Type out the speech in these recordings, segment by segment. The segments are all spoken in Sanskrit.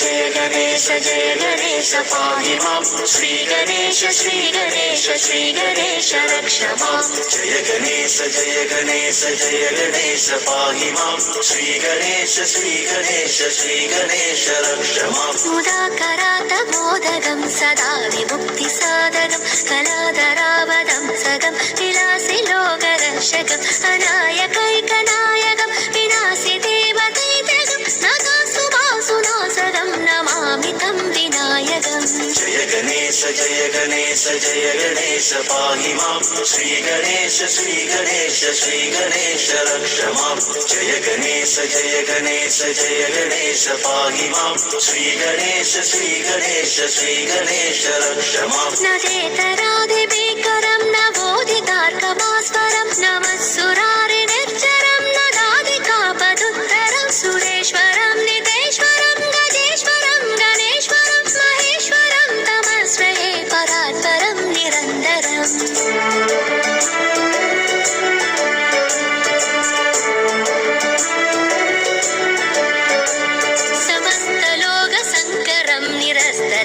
गणेश पाहि मां श्री गणेश रक्ष मां जय गणेश पाहि मां श्री गणेश रक्ष मां मुदाकरात मोदगं सदा विमुक्तिसाधनं कलाधरावदं सगं विलासिलोकरक्षकम् अनायकैकनायकं विनाशि देवदैत्यगं नगासुभासुनासगं नमामि तं विनायकम् जय गणेश पाहि मां श्री गणेश रक्ष मां जय गणेश पाहि मां श्री गणेश रक्ष मां नदेतरादिभीकरं नवोदितार्कमास्वरं नमः सुरारिनिर्जरं नदादिकापदुत्तरं सुरेश्वरं नितेश्वरं गजेश्वरं गणेश्वरं महेश्वरं तमस्महे परात्परं निरन्तरम्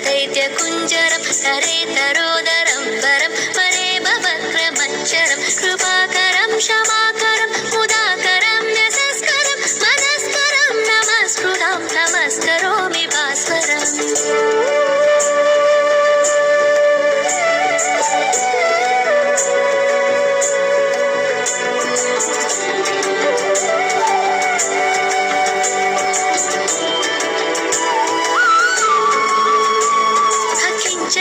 दैत्यकुञ्जरं तरेतरोदरं वरं परे भवक्रमच्चरं कृपाकरं क्षमाकरं मुदाकरं न्यसस्करं मनस्करं नमस्कृतं नमस्करोमि भास्वरम्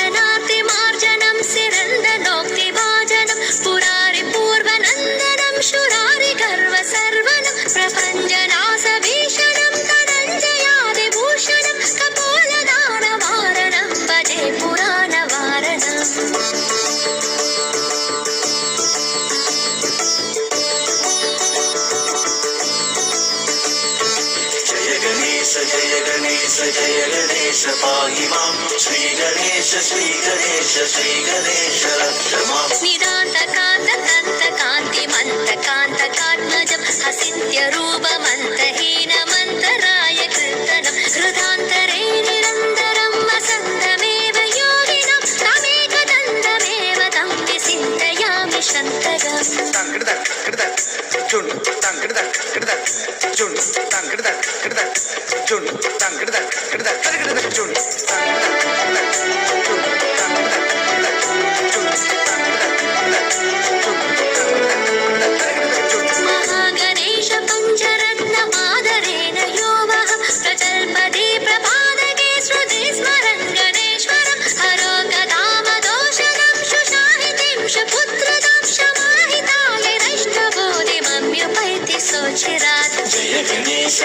जनार्तिमार्जनं सिरन्दनोक्तिभाजनं पुरारिपूर्वनन्दनं शुरारिगर्वसर्वनं प्रपञ्चनाशभीषणं धनञ्जयादिभूषणं कपोलदानवारणं भजे पुराणवारणम् जय गणेश पाहि मां श्री गणेश रक्ष मां निदान्तकान्तकान्तिमन्तकान्तकात्मजं हसिन्त्यरूपमन्तहीनमन्तराय कीर्तनं हृदान्तरे निरन्तरं वसन्तमेव योगिनं तमेकदन्तमेव तं विचिन्तयामि शन्तगम् महागणेश पञ्चरत्नमादरेण यो वः प्रजल्पति प्रपादके श्रुति स्मरन् गणेश्वरं हरो गदामदोषदं शुशाहितिं शपुत्रदां शमाहिताय नष्टबोधिमम्युपैति सोचिरात् जय गणेश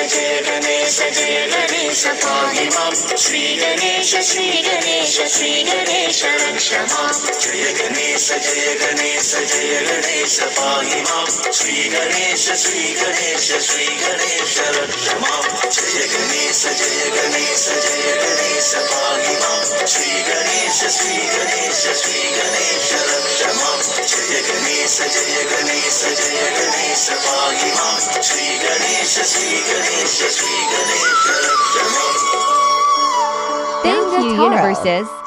पाहि मां श्री गणेश रक्ष मां जय गणेश पाहि मां श्री गणेश रक्ष मां जय गणेश पाहि मां श्री गणेश रक्ष मां जय गणेश पाहि मां श्री गणेश रक्ष मां Thank you, Universes.